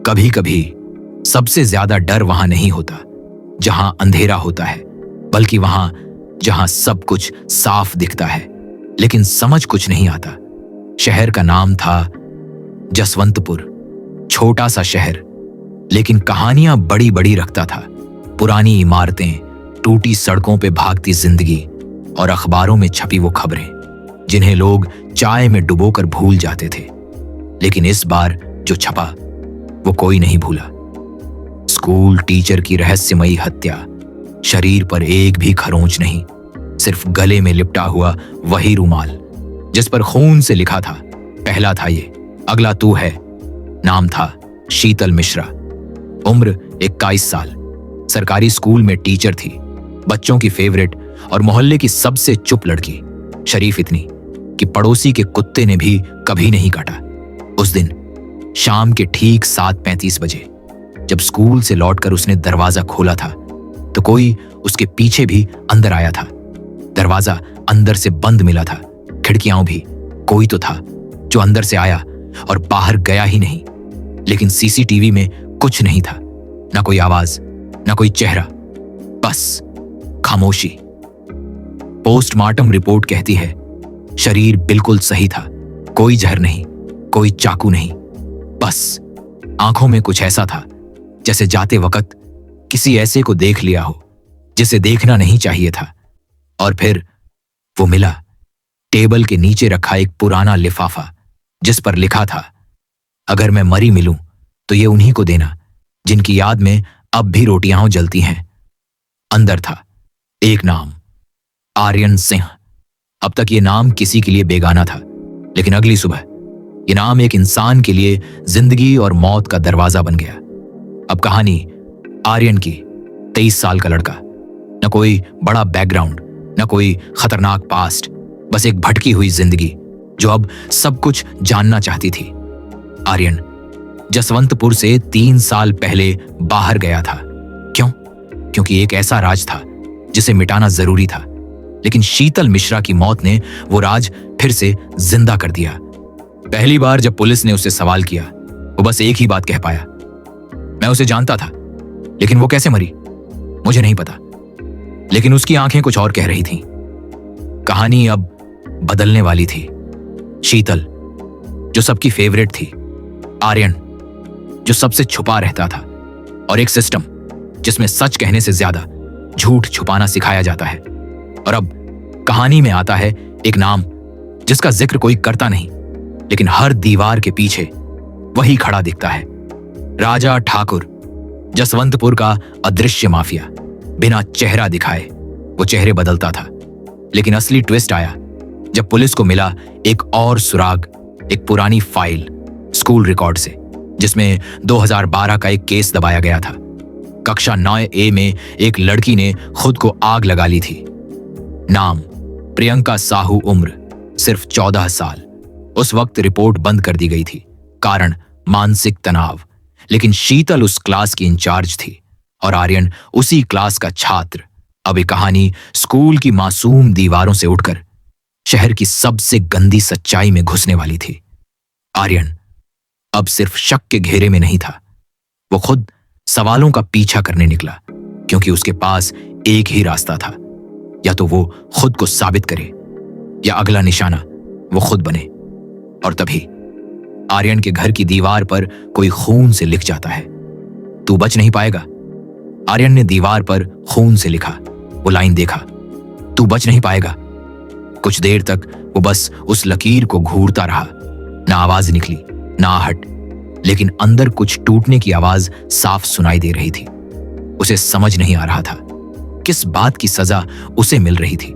कभी कभी सबसे ज्यादा डर वहां नहीं होता जहां अंधेरा होता है, बल्कि वहां जहां सब कुछ साफ दिखता है लेकिन समझ कुछ नहीं आता। शहर का नाम था जसवंतपुर। छोटा सा शहर, लेकिन कहानियां बड़ी बड़ी रखता था। पुरानी इमारतें, टूटी सड़कों पे भागती जिंदगी और अखबारों में छपी वो खबरें जिन्हें लोग चाय में डुबोकर भूल जाते थे। लेकिन इस बार जो छपा वो कोई नहीं भूला। स्कूल टीचर की रहस्यमयी हत्या, शरीर पर एक भी खरोंच नहीं, सिर्फ गले में लिपटा हुआ वही रुमाल जिस पर खून से लिखा था, पहला था ये, अगला तू है। नाम था शीतल मिश्रा, उम्र 21 साल, सरकारी स्कूल में टीचर थी, बच्चों की फेवरेट और मोहल्ले की सबसे चुप लड़की, शरीफ इतनी कि पड़ोसी के कुत्ते ने भी कभी नहीं काटा। उस दिन शाम के ठीक 7:35 बजे जब स्कूल से लौटकर उसने दरवाजा खोला था तो कोई उसके पीछे भी अंदर आया था। दरवाजा अंदर से बंद मिला था, खिड़कियां भी। कोई तो था जो अंदर से आया और बाहर गया ही नहीं। लेकिन सीसीटीवी में कुछ नहीं था, ना कोई आवाज, ना कोई चेहरा, बस खामोशी। पोस्टमार्टम रिपोर्ट कहती है शरीर बिल्कुल सही था, कोई जहर नहीं, कोई चाकू नहीं, बस आंखों में कुछ ऐसा था जैसे जाते वक्त किसी ऐसे को देख लिया हो जिसे देखना नहीं चाहिए था। और फिर वो मिला, टेबल के नीचे रखा एक पुराना लिफाफा जिस पर लिखा था, अगर मैं मरी मिलूं तो ये उन्हीं को देना जिनकी याद में अब भी रोटियां जलती हैं। अंदर था एक नाम, आर्यन सिंह। अब तक ये नाम किसी के लिए बेगाना था, लेकिन अगली सुबह ये नाम एक इंसान के लिए जिंदगी और मौत का दरवाजा बन गया। अब कहानी आर्यन की, 23 साल का लड़का, न कोई बड़ा बैकग्राउंड, न कोई खतरनाक पास्ट, बस एक भटकी हुई जिंदगी जो अब सब कुछ जानना चाहती थी। आर्यन जसवंतपुर से 3 साल पहले बाहर गया था। क्यों? क्योंकि एक ऐसा राज था जिसे मिटाना जरूरी था। लेकिन शीतल मिश्रा की मौत ने वो राज फिर से जिंदा कर दिया। पहली बार जब पुलिस ने उससे सवाल किया, वो बस एक ही बात कह पाया, मैं उसे जानता था, लेकिन वो कैसे मरी मुझे नहीं पता। लेकिन उसकी आंखें कुछ और कह रही थीं। कहानी अब बदलने वाली थी। शीतल जो सबकी फेवरेट थी, आर्यन जो सबसे छुपा रहता था, और एक सिस्टम जिसमें सच कहने से ज्यादा झूठ छुपाना सिखाया जाता है। और अब कहानी में आता है एक नाम जिसका जिक्र कोई करता नहीं, लेकिन हर दीवार के पीछे वही खड़ा दिखता है, राजा ठाकुर, जसवंतपुर का अदृश्य माफिया। बिना चेहरा दिखाए वो चेहरे बदलता था। लेकिन असली ट्विस्ट आया जब पुलिस को मिला एक और सुराग, एक पुरानी फाइल स्कूल रिकॉर्ड से, जिसमें 2012 का एक केस दबाया गया था। कक्षा 9A में एक लड़की ने खुद को आग लगा ली थी। नाम प्रियंका साहू, उम्र सिर्फ 14 साल। उस वक्त रिपोर्ट बंद कर दी गई थी, कारण मानसिक तनाव। लेकिन शीतल उस क्लास की इंचार्ज थी और आर्यन उसी क्लास का छात्र। अब ये कहानी स्कूल की मासूम दीवारों से उठकर शहर की सबसे गंदी सच्चाई में घुसने वाली थी। आर्यन अब सिर्फ शक के घेरे में नहीं था, वो खुद सवालों का पीछा करने निकला, क्योंकि उसके पास एक ही रास्ता था, या तो वो खुद को साबित करे या अगला निशाना वो खुद बने। और तभी आर्यन के घर की दीवार पर कोई खून से लिख जाता है, तू बच नहीं पाएगा। आर्यन ने दीवार पर खून से लिखा वो लाइन देखा, तू बच नहीं पाएगा। कुछ देर तक वो बस उस लकीर को घूरता रहा। ना आवाज निकली, ना आहट, लेकिन अंदर कुछ टूटने की आवाज साफ सुनाई दे रही थी। उसे समझ नहीं आ रहा था किस बात की सजा उसे मिल रही थी।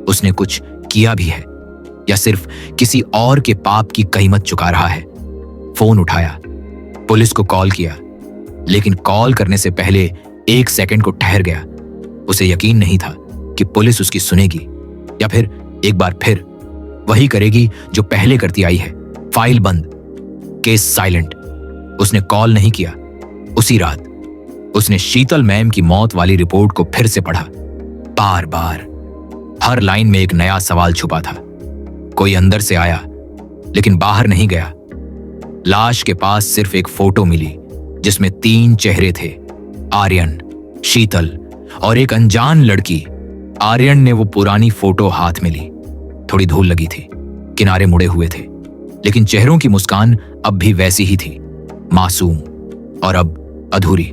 उसने कुछ किया भी है या सिर्फ किसी और के पाप की कीमत चुका रहा है। फोन उठाया, पुलिस को कॉल किया, लेकिन कॉल करने से पहले 1 सेकंड को ठहर गया। उसे यकीन नहीं था कि पुलिस उसकी सुनेगी या फिर एक बार फिर वही करेगी जो पहले करती आई है, फाइल बंद, केस साइलेंट। उसने कॉल नहीं किया। उसी रात उसने शीतल मैम की मौत वाली रिपोर्ट को फिर से पढ़ा। बार बार हर लाइन में एक नया सवाल छुपा था। कोई अंदर से आया लेकिन बाहर नहीं गया। लाश के पास सिर्फ एक फोटो मिली, जिसमें 3 चेहरे थे, आर्यन, शीतल और एक अनजान लड़की। आर्यन ने वो पुरानी फोटो हाथ में ली। थोड़ी धूल लगी थी, किनारे मुड़े हुए थे, लेकिन चेहरों की मुस्कान अब भी वैसी ही थी, मासूम और अब अधूरी।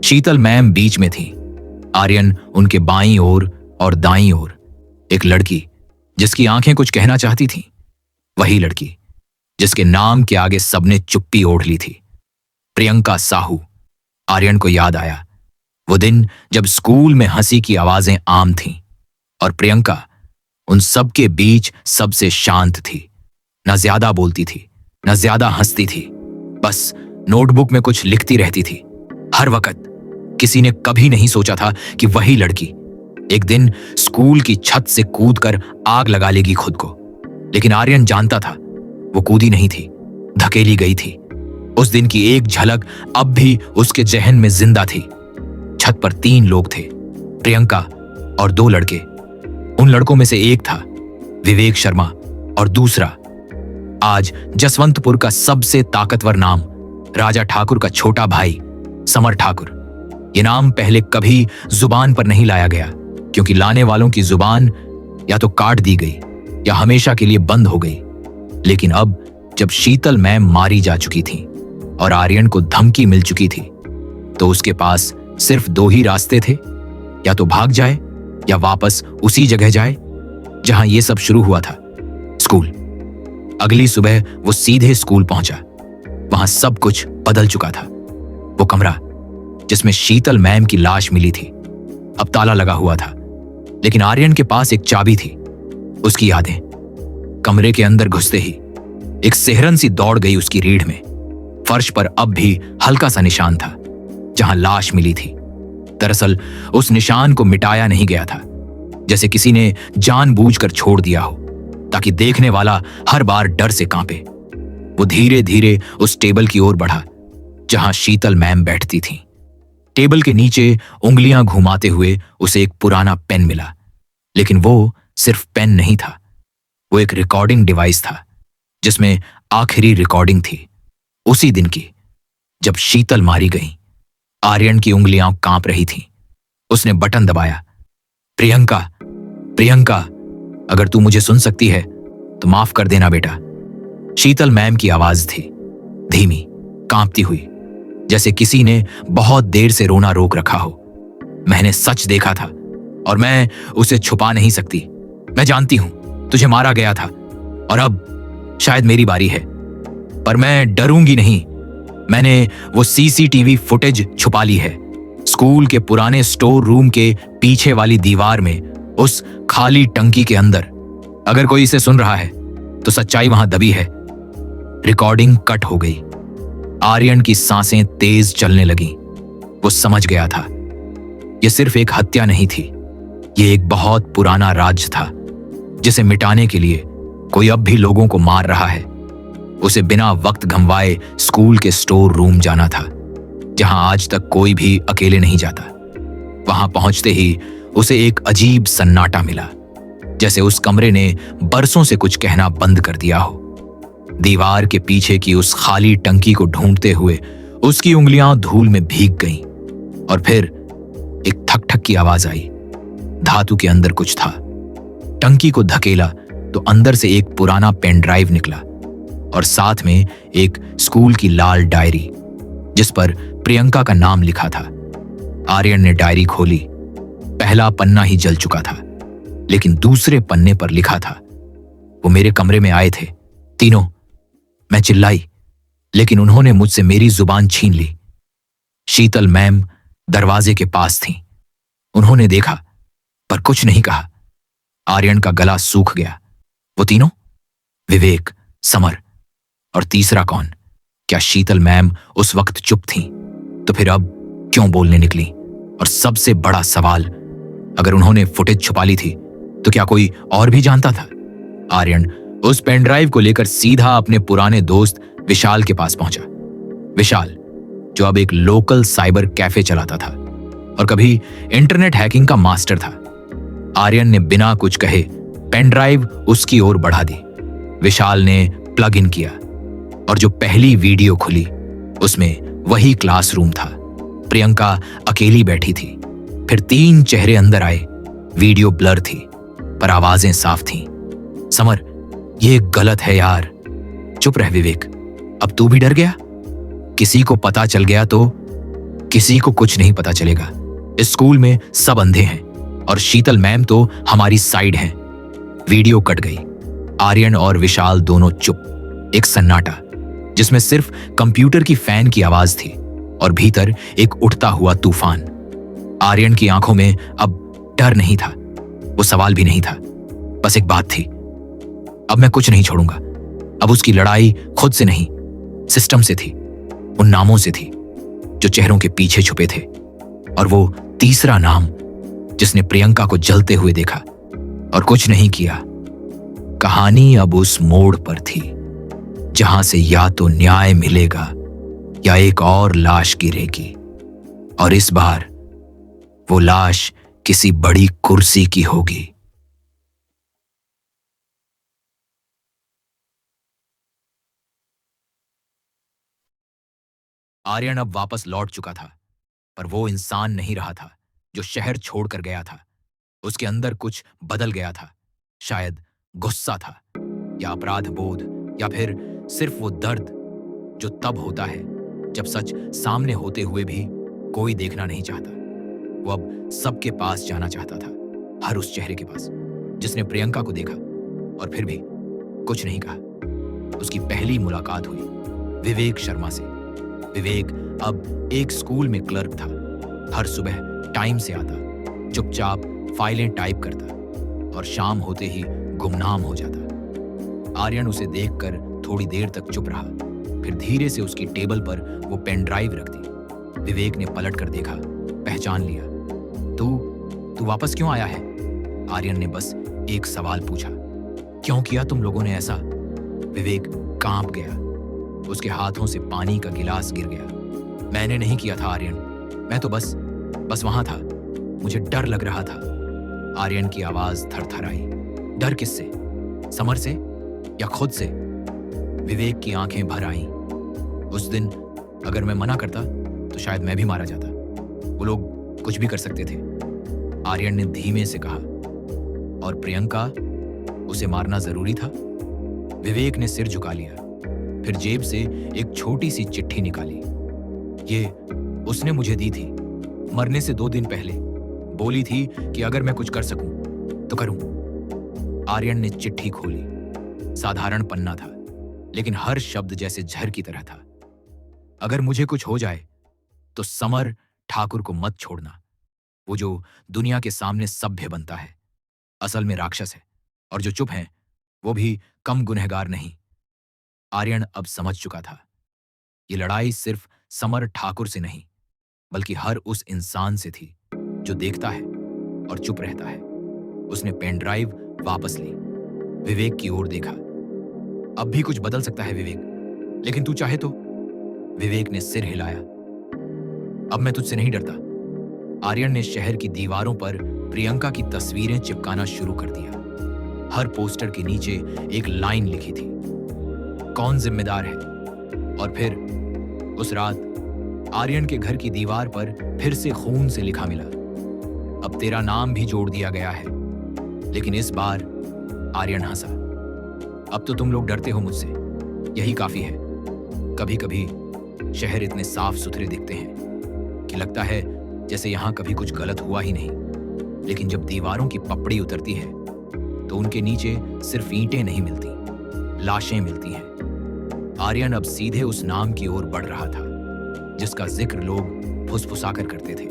शीतल मैम बीच में थी, आर्यन उनके बाईं ओर और दाईं ओर एक लड़की जिसकी आंखें कुछ कहना चाहती थीं। वही लड़की जिसके नाम के आगे सबने चुप्पी ओढ़ ली थी, प्रियंका साहू। आर्यन को याद आया वो दिन जब स्कूल में हंसी की आवाजें आम थीं और प्रियंका उन सब के बीच सबसे शांत थी। न ज्यादा बोलती थी, न ज्यादा हंसती थी, बस नोटबुक में कुछ लिखती रहती थी हर वक्त। किसी ने कभी नहीं सोचा था कि वही लड़की एक दिन स्कूल की छत से कूदकर आग लगा लेगी खुद को, लेकिन आर्यन जानता था वो कूदी नहीं थी, धकेली गई थी। उस दिन की एक झलक अब भी उसके जहन में जिंदा थी। छत पर 3 लोग थे, प्रियंका और 2 लड़के। उन लड़कों में से एक था विवेक शर्मा और दूसरा आज जसवंतपुर का सबसे ताकतवर नाम, राजा ठाकुर का छोटा भाई समर ठाकुर। ये नाम पहले कभी जुबान पर नहीं लाया गया, क्योंकि लाने वालों की जुबान या तो काट दी गई या हमेशा के लिए बंद हो गई। लेकिन अब जब शीतल मैम मारी जा चुकी थी और आर्यन को धमकी मिल चुकी थी, तो उसके पास सिर्फ 2 ही रास्ते थे, या तो भाग जाए या वापस उसी जगह जाए जहां यह सब शुरू हुआ था, स्कूल। अगली सुबह वो सीधे स्कूल पहुंचा। वहां सब कुछ बदल चुका था। वो कमरा जिसमें शीतल मैम की लाश मिली थी अब ताला लगा हुआ था, लेकिन आर्यन के पास एक चाबी थी। उसकी यादें। कमरे के अंदर घुसते ही एक सिहरन सी दौड़ गई उसकी रीढ़ में। फर्श पर अब भी हल्का सा निशान था जहां लाश मिली थी। दरअसल उस निशान को मिटाया नहीं गया था, जैसे किसी ने जानबूझकर छोड़ दिया हो, ताकि देखने वाला हर बार डर से कांपे। वो धीरे धीरे उस टेबल की ओर बढ़ा जहां शीतल मैम बैठती थीं। टेबल के नीचे उंगलियां घुमाते हुए उसे एक पुराना पेन मिला, लेकिन वो सिर्फ पेन नहीं था, वो एक रिकॉर्डिंग डिवाइस था जिसमें आखिरी रिकॉर्डिंग थी उसी दिन की, जब शीतल मारी गई। आर्यन की उंगलियां कांप रही थीं। उसने बटन दबाया। प्रियंका, प्रियंका, अगर तू मुझे सुन सकती है तो माफ कर देना बेटा। शीतल मैम की आवाज थी, धीमी, कांपती हुई, जैसे किसी ने बहुत देर से रोना रोक रखा हो। मैंने सच देखा था और मैं उसे छुपा नहीं सकती। मैं जानती हूं तुझे मारा गया था और अब शायद मेरी बारी है, पर मैं डरूंगी नहीं। मैंने वो सीसीटीवी फुटेज छुपा ली है, स्कूल के पुराने स्टोर रूम के पीछे वाली दीवार में, उस खाली टंकी के अंदर। अगर कोई इसे सुन रहा है तो सच्चाई वहां दबी है। रिकॉर्डिंग कट हो गई। आर्यन की सांसें तेज चलने लगी। वो समझ गया था यह सिर्फ एक हत्या नहीं थी, यह एक बहुत पुराना राज था जिसे मिटाने के लिए कोई अब भी लोगों को मार रहा है। उसे बिना वक्त गंवाए स्कूल के स्टोर रूम जाना था, जहां आज तक कोई भी अकेले नहीं जाता। वहां पहुंचते ही उसे एक अजीब सन्नाटा मिला, जैसे उस कमरे ने बरसों से कुछ कहना बंद कर दिया हो। दीवार के पीछे की उस खाली टंकी को ढूंढते हुए उसकी उंगलियां धूल में भीग गईं और फिर एक ठक ठक की आवाज आई। धातु के अंदर कुछ था। टंकी को धकेला तो अंदर से एक पुराना पेन ड्राइव निकला और साथ में एक स्कूल की लाल डायरी जिस पर प्रियंका का नाम लिखा था। आर्यन ने डायरी खोली। पहला पन्ना ही जल चुका था, लेकिन दूसरे पन्ने पर लिखा था, वो मेरे कमरे में आए थे, तीनों। मैं चिल्लाई, लेकिन उन्होंने मुझसे मेरी जुबान छीन ली। शीतल मैम दरवाजे के पास थीं। उन्होंने देखा पर कुछ नहीं कहा। आर्यन का गला सूख गया। वो तीनों, विवेक, समर और तीसरा कौन? क्या शीतल मैम उस वक्त चुप थीं? तो फिर अब क्यों बोलने निकली? और सबसे बड़ा सवाल, अगर उन्होंने फुटेज छुपा ली थी तो क्या कोई और भी जानता था? आर्यन उस पेनड्राइव को लेकर सीधा अपने पुराने दोस्त विशाल के पास पहुंचा। विशाल, जो अब एक लोकल साइबर कैफे चलाता था और कभी इंटरनेट हैकिंग का मास्टर था। आर्यन ने बिना कुछ कहे पेनड्राइव उसकी ओर बढ़ा दी। विशाल ने प्लग इन किया और जो पहली वीडियो खुली उसमें वही क्लासरूम था। प्रियंका अकेली बैठी थी। फिर 3 चेहरे अंदर आए। वीडियो ब्लर थी, पर आवाजें साफ थीं। समर, ये गलत है यार। चुप रह विवेक। अब तू भी डर गया? किसी को पता चल गया तो? किसी को कुछ नहीं पता चलेगा। इस स्कूल में सब अंधे हैं और शीतल मैम तो हमारी साइड हैं। वीडियो कट गई। आर्यन और विशाल दोनों चुप। एक सन्नाटा जिसमें सिर्फ कंप्यूटर की फैन की आवाज थी और भीतर एक उठता हुआ तूफान। आर्यन की आंखों में अब डर नहीं था, वो सवाल भी नहीं था, बस एक बात थी। अब मैं कुछ नहीं छोड़ूंगा। अब उसकी लड़ाई खुद से नहीं, सिस्टम से थी, उन नामों से थी जो चेहरों के पीछे छुपे थे। और वो तीसरा नाम जिसने प्रियंका को जलते हुए देखा और कुछ नहीं किया। कहानी अब उस मोड़ पर थी जहां से या तो न्याय मिलेगा या एक और लाश गिरेगी, और इस बार वो लाश किसी बड़ी कुर्सी की होगी। आर्यन अब वापस लौट चुका था, पर वो इंसान नहीं रहा था जो शहर छोड़कर गया था। उसके अंदर कुछ बदल गया था। शायद गुस्सा था, या अपराध बोध, या फिर सिर्फ वो दर्द जो तब होता है जब सच सामने होते हुए भी कोई देखना नहीं चाहता। वो अब सबके पास जाना चाहता था, हर उस चेहरे के पास जिसने प्रियंका को देखा और फिर भी कुछ नहीं कहा। उसकी पहली मुलाकात हुई विवेक शर्मा से। विवेक अब एक स्कूल में क्लर्क था। हर सुबह टाइम से आता, चुपचाप फाइलें टाइप करता और शाम होते ही गुमनाम हो जाता। आर्यन उसे देखकर थोड़ी देर तक चुप रहा, फिर धीरे से उसकी टेबल पर वो पेन ड्राइव रख दी। विवेक ने पलट कर देखा, पहचान लिया। तू वापस क्यों आया है? आर्यन ने बस एक सवाल पूछा। क्यों किया तुम लोगों ने ऐसा? विवेक कांप गया। उसके हाथों से पानी का गिलास गिर गया। मैंने नहीं किया था आर्यन, मैं तो बस वहां था। मुझे डर लग रहा था। आर्यन की आवाज थरथराई। डर किससे? समर से या खुद से? विवेक की आंखें भर आईं। उस दिन अगर मैं मना करता तो शायद मैं भी मारा जाता। वो लोग कुछ भी कर सकते थे, आर्यन ने धीमे से कहा। और प्रियंका, उसे मारना जरूरी था? विवेक ने सिर झुका लिया, फिर जेब से एक छोटी सी चिट्ठी निकाली। ये उसने मुझे दी थी मरने से 2 दिन पहले। बोली थी कि अगर मैं कुछ कर सकूं तो करूं। आर्यन ने चिट्ठी खोली। साधारण पन्ना था, लेकिन हर शब्द जैसे जहर की तरह था। अगर मुझे कुछ हो जाए तो समर ठाकुर को मत छोड़ना। वो जो दुनिया के सामने सभ्य बनता है, असल में राक्षस है, और जो चुप हैं वो भी कम गुनहगार नहीं। आर्यन अब समझ चुका था, ये लड़ाई सिर्फ समर ठाकुर से नहीं, बल्कि हर उस इंसान से थी जो देखता है और चुप रहता है। उसने पेन ड्राइव वापस ली, विवेक की ओर देखा। अब भी कुछ बदल सकता है विवेक, लेकिन तू चाहे तो। विवेक ने सिर हिलाया। अब मैं तुझसे नहीं डरता। आर्यन ने शहर की दीवारों पर प्रियंका की तस्वीरें चिपकाना शुरू कर दिया। हर पोस्टर के नीचे एक लाइन लिखी थी, कौन जिम्मेदार है? और फिर उस रात आर्यन के घर की दीवार पर फिर से खून से लिखा मिला, अब तेरा नाम भी जोड़ दिया गया है। लेकिन इस बार आर्यन हंसा। अब तो तुम लोग डरते हो मुझसे, यही काफी है। कभी कभी शहर इतने साफ सुथरे दिखते हैं कि लगता है जैसे यहां कभी कुछ गलत हुआ ही नहीं। लेकिन जब दीवारों की पपड़ी उतरती है तो उनके नीचे सिर्फ ईंटें नहीं मिलती, लाशें मिलती हैं। आर्यन अब सीधे उस नाम की ओर बढ़ रहा था जिसका जिक्र लोग फुसफुसाकर करते थे,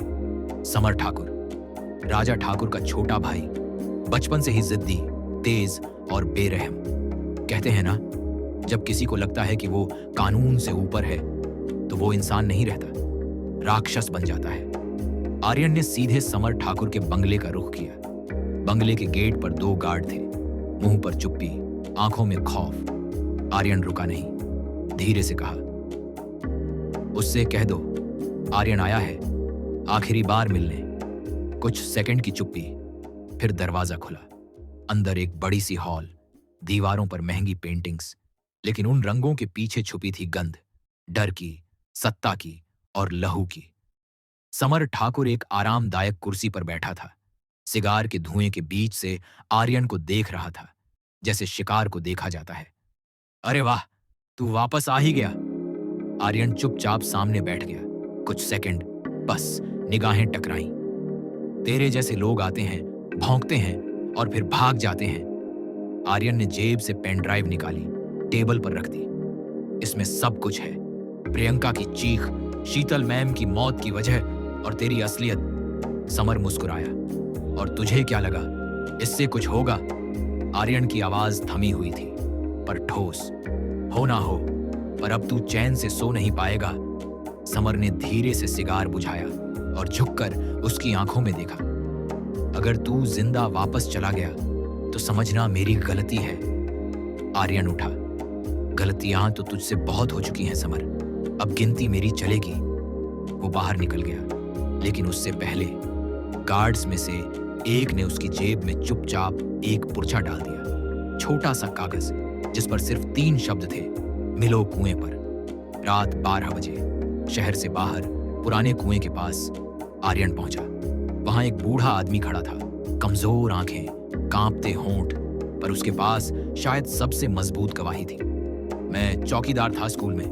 समर ठाकुर। राजा ठाकुर का छोटा भाई, बचपन से ही जिद्दी, तेज और बेरहम। कहते हैं ना, जब किसी को लगता है कि वो कानून से ऊपर है तो वो इंसान नहीं रहता, राक्षस बन जाता है। आर्यन ने सीधे समर ठाकुर के बंगले का रुख किया। बंगले के गेट पर 2 गार्ड थे, मुंह पर चुप्पी, आंखों में खौफ। आर्यन रुका नहीं, धीरे से कहा, उससे कह दो आर्यन आया है आखिरी बार मिलने। कुछ सेकंड की चुप्पी, फिर दरवाजा खुला। अंदर एक बड़ी सी हॉल, दीवारों पर महंगी पेंटिंग्स, लेकिन उन रंगों के पीछे छुपी थी गंध, डर की, सत्ता की और लहू की। समर ठाकुर एक आरामदायक कुर्सी पर बैठा था। सिगार के धुएं के बीच से आर्यन को देख रहा था, जैसे शिकार को देखा जाता है। अरे वाह, तू वापस आ ही गया। आर्यन चुपचाप सामने बैठ गया। कुछ सेकंड बस निगाहें टकराईं। तेरे जैसे लोग आते हैं, भौंकते हैं और फिर भाग जाते हैं। आर्यन ने जेब से पेन ड्राइव निकाली, टेबल पर रख दी। इसमें सब कुछ है, प्रियंका की चीख, शीतल मैम की मौत की वजह और तेरी असलियत। समर मुस्कुराया। और तुझे क्या लगा इससे कुछ होगा? आर्यन की आवाज थमी हुई थी, पर ठोस। हो ना हो, पर अब तू चैन से सो नहीं पाएगा। समर ने धीरे से सिगार बुझाया और झुककर उसकी आंखों में देखा। अगर तू जिंदा वापस चला गया तो समझना मेरी गलती है। आर्यन उठा। गलतियां तो तुझसे बहुत हो चुकी हैं समर, अब गिनती मेरी चलेगी। वो बाहर निकल गया, लेकिन उससे पहले गार्ड्स में से एक ने उसकी जेब में चुपचाप एक पुर्जा डाल दिया। छोटा सा कागज जिस पर सिर्फ 3 शब्द थे, मिलो कुएं पर। रात 12 बजे शहर से बाहर पुराने कुएं के पास आर्यन पहुंचा। वहां एक बूढ़ा आदमी खड़ा था, कमजोर आंखें, कांपते होंठ, पर उसके पास शायद सबसे मजबूत गवाही थी। मैं चौकीदार था स्कूल में,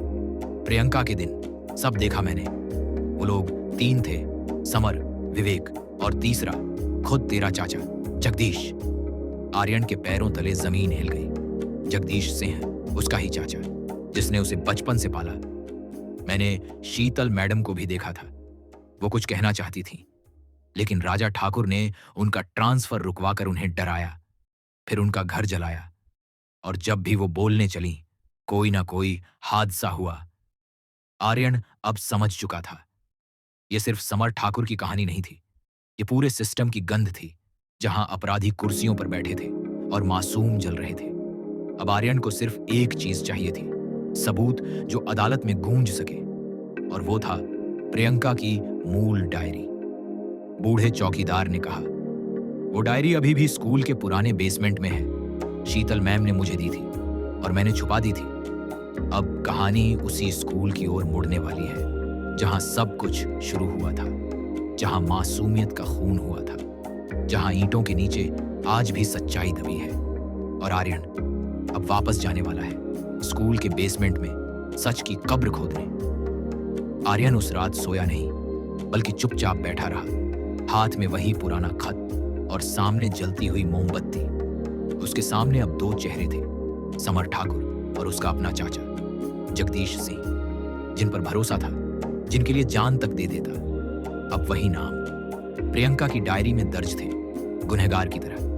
प्रियंका के दिन सब देखा मैंने। वो लोग 3 थे, समर, विवेक और तीसरा खुद तेरा चाचा जगदीश। आर्यन के पैरों तले जमीन हिल गई। जगदीश सिंह, उसका ही चाचा, जिसने उसे बचपन से पाला। मैंने शीतल मैडम को भी देखा था। वो कुछ कहना चाहती थी, लेकिन राजा ठाकुर ने उनका ट्रांसफर रुकवाकर उन्हें डराया, फिर उनका घर जलाया। और जब भी वो बोलने चली, कोई ना कोई हादसा हुआ। आर्यन अब समझ चुका था, यह सिर्फ समर ठाकुर की कहानी नहीं थी, ये पूरे सिस्टम की गंध थी, जहां अपराधी कुर्सियों पर बैठे थे और मासूम जल रहे थे। अब आर्यन को सिर्फ एक चीज चाहिए थी, सबूत जो अदालत में गूंज सके, और वो था प्रियंका की मूल डायरी। बूढ़े चौकीदार ने कहा, वो डायरी अभी भी स्कूल के पुराने बेसमेंट में है। शीतल मैम ने मुझे दी थी और मैंने छुपा दी थी। अब कहानी उसी स्कूल की ओर मुड़ने वाली है, जहां सब कुछ शुरू हुआ था, जहां मासूमियत का खून हुआ था, जहां ईंटों के नीचे आज भी सच्चाई दबी है। और आर्यन अब वापस जाने वाला है स्कूल के बेसमेंट में सच की कब्र खोदने। आर्यन उस रात सोया नहीं, बल्कि चुपचाप बैठा रहा, हाथ में वही पुराना खत और सामने जलती हुई मोमबत्ती। उसके सामने अब 2 चेहरे थे, समर ठाकुर और उसका अपना चाचा जगदीश सिंह, जिन पर भरोसा था, जिनके लिए जान तक दे देता। अब वही नाम प्रियंका की डायरी में दर्ज थे, गुनहगार की तरह।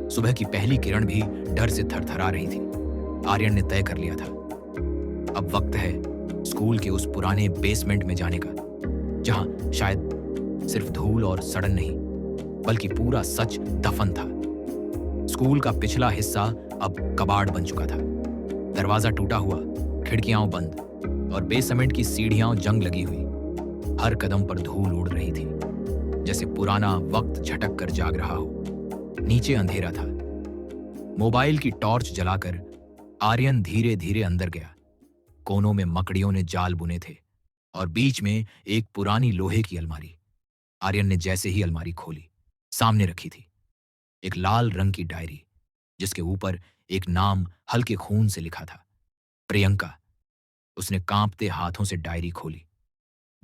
सुबह की पहली किरण भी डर से थरथरा रही थी। आर्यन ने तय कर लिया था, अब वक्त है स्कूल के उस पुराने बेसमेंट में जाने का, जहां शायद सिर्फ धूल और सड़न नहीं, बल्कि पूरा सच दफन था। स्कूल का पिछला हिस्सा अब कबाड़ बन चुका था। दरवाजा टूटा हुआ, खिड़कियां बंद और बेसमेंट की सीढ़ियां जंग लगी हुई। हर कदम पर धूल उड़ रही थी, जैसे पुराना वक्त झटक कर जाग रहा हो। नीचे अंधेरा था। मोबाइल की टॉर्च जलाकर आर्यन धीरे धीरे अंदर गया। कोनों में मकड़ियों ने जाल बुने थे और बीच में एक पुरानी लोहे की अलमारी। आर्यन ने जैसे ही अलमारी खोली, सामने रखी थी एक लाल रंग की डायरी, जिसके ऊपर एक नाम हल्के खून से लिखा था, प्रियंका। उसने कांपते हाथों से डायरी खोली।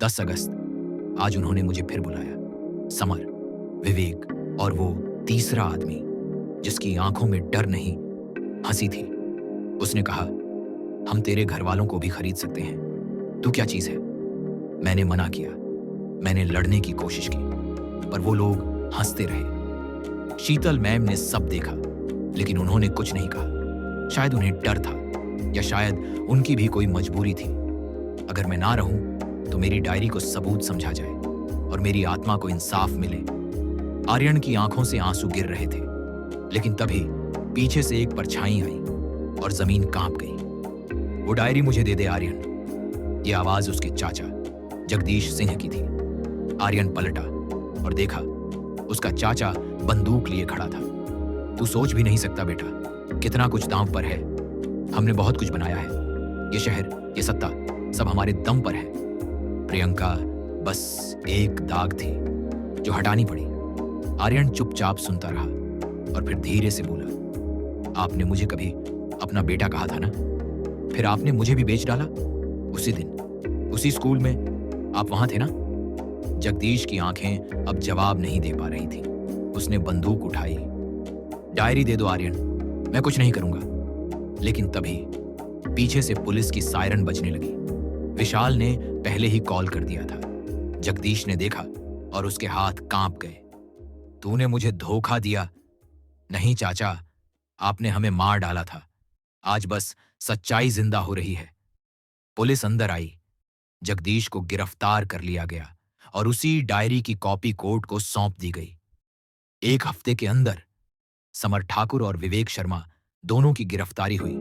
10 अगस्त, आज उन्होंने मुझे फिर बुलाया। समर, विवेक और वो तीसरा आदमी, जिसकी आंखों में डर नहीं, हंसी थी। उसने कहा, हम तेरे घर वालों को भी खरीद सकते हैं, तू क्या चीज है? मैंने मना किया। मैंने लड़ने की कोशिश की, पर वो लोग हंसते रहे। शीतल मैम ने सब देखा, लेकिन उन्होंने कुछ नहीं कहा। शायद उन्हें डर था, या शायद उनकी भी कोई मजबूरी थी। अगर मैं ना रहूं तो मेरी डायरी को सबूत समझा जाए और मेरी आत्मा को इंसाफ मिले। आर्यन की आंखों से आंसू गिर रहे थे, लेकिन तभी पीछे से एक परछाई आई और जमीन कांप गई। वो डायरी मुझे दे दे आर्यन। ये आवाज उसके चाचा जगदीश सिंह की थी। आर्यन पलटा और देखा, उसका चाचा बंदूक लिए खड़ा था। तू सोच भी नहीं सकता बेटा, कितना कुछ दांव पर है। हमने बहुत कुछ बनाया है, ये शहर, ये सत्ता, सब हमारे दम पर है। प्रियंका बस एक दाग थी जो हटानी पड़ी। आर्यन चुपचाप सुनता रहा और फिर धीरे से बोला, आपने मुझे कभी अपना बेटा कहा था ना? फिर आपने मुझे भी बेच डाला। उसी दिन, उसी स्कूल में आप वहां थे ना? जगदीश की आंखें अब जवाब नहीं दे पा रही थी। उसने बंदूक उठाई। डायरी दे दो आर्यन, मैं कुछ नहीं करूंगा। लेकिन तभी पीछे से पुलिस की सायरन बजने लगी। विशाल ने पहले ही कॉल कर दिया था। जगदीश ने देखा और उसके हाथ कांप गए। तूने मुझे धोखा दिया। नहीं चाचा, आपने हमें मार डाला था। आज बस सच्चाई जिंदा हो रही है। पुलिस अंदर आई। जगदीश को गिरफ्तार कर लिया गया और उसी डायरी की कॉपी कोर्ट को सौंप दी गई। एक हफ्ते के अंदर समर ठाकुर और विवेक शर्मा दोनों की गिरफ्तारी हुई।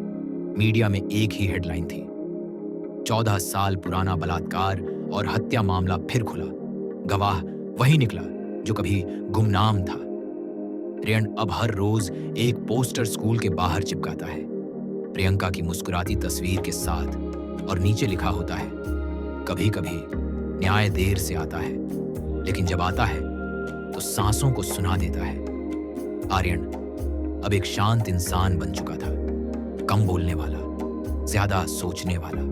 मीडिया में एक ही हेडलाइन थी, 14 साल पुराना बलात्कार और हत्या मामला फिर खुला। गवाह वही निकला जो कभी गुमनाम था। रियन अब हर रोज एक पोस्टर स्कूल के बाहर चिपकाता है, प्रियंका की मुस्कुराती तस्वीर के साथ, और नीचे लिखा होता है, कभी कभी न्याय देर से आता है, लेकिन जब आता है तो सांसों को सुना देता है। आर्यन अब एक शांत इंसान बन चुका था, कम बोलने वाला, ज्यादा सोचने वाला।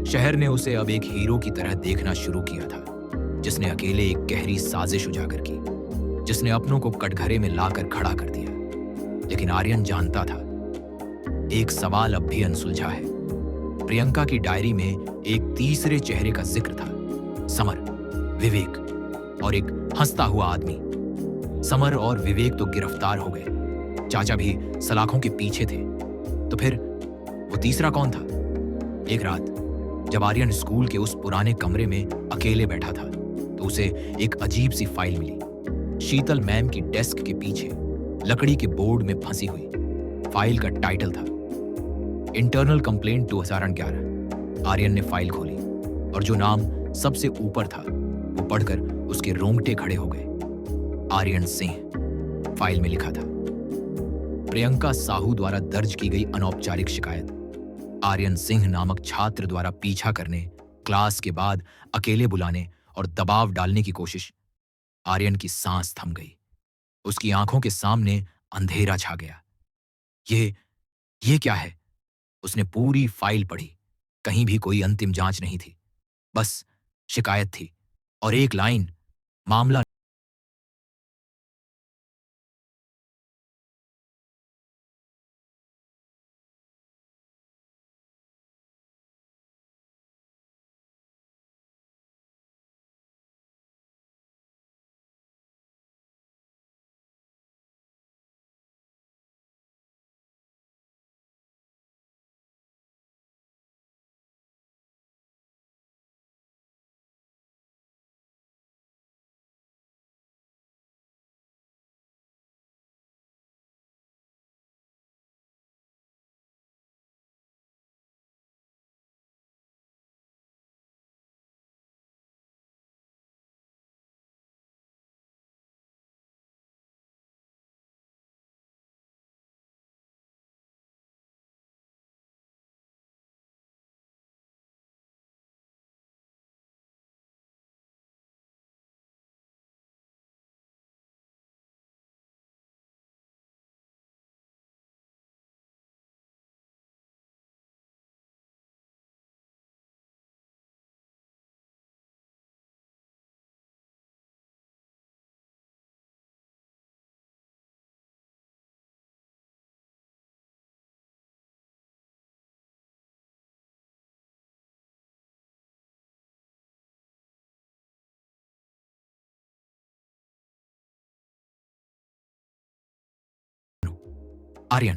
शहर ने उसे अब एक हीरो की तरह देखना शुरू किया था, जिसने अकेले एक गहरी साजिश उजागर की, जिसने अपनों को कटघरे में लाकर खड़ा कर दिया। लेकिन आर्यन जानता था, एक सवाल अब भी अनसुलझा है। प्रियंका की डायरी में एक तीसरे चेहरे का जिक्र था, समर, विवेक और एक हंसता हुआ आदमी। समर और विवेक तो गिरफ्तार हो गए, चाचा भी सलाखों के पीछे थे, तो फिर वो तीसरा कौन था? एक रात जब आर्यन स्कूल के उस पुराने कमरे में अकेले बैठा था, तो उसे एक अजीब सी फाइल मिली। शीतल मैम की डेस्क के पीछे लकड़ी के बोर्ड में फंसी हुई। फाइल का टाइटल था इंटरनल कंप्लेंट 2011। आर्यन ने फाइल खोली और जो नाम सबसे ऊपर था वो पढ़कर उसके रोंगटे खड़े हो गए। आर्यन सिंह। फाइल में लिखा था, प्रियंका साहू द्वारा दर्ज की गई अनौपचारिक शिकायत। आर्यन सिंह नामक छात्र द्वारा पीछा करने, क्लास के बाद अकेले बुलाने और दबाव डालने की कोशिश। आर्यन की सांस थम गई। उसकी आंखों के सामने अंधेरा छा गया। ये क्या है? उसने पूरी फाइल पढ़ी। कहीं भी कोई अंतिम जांच नहीं थी, बस शिकायत थी और एक लाइन, मामला आर्यन।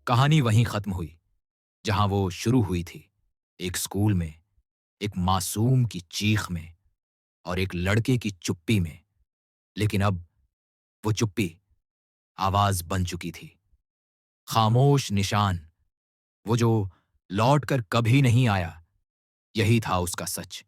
कहानी वहीं खत्म हुई जहां वो शुरू हुई थी, एक स्कूल में, एक मासूम की चीख में और एक लड़के की चुप्पी में। लेकिन अब वो चुप्पी आवाज बन चुकी थी, खामोश निशान, वो जो लौट कर कभी नहीं आया। यही था उसका सच।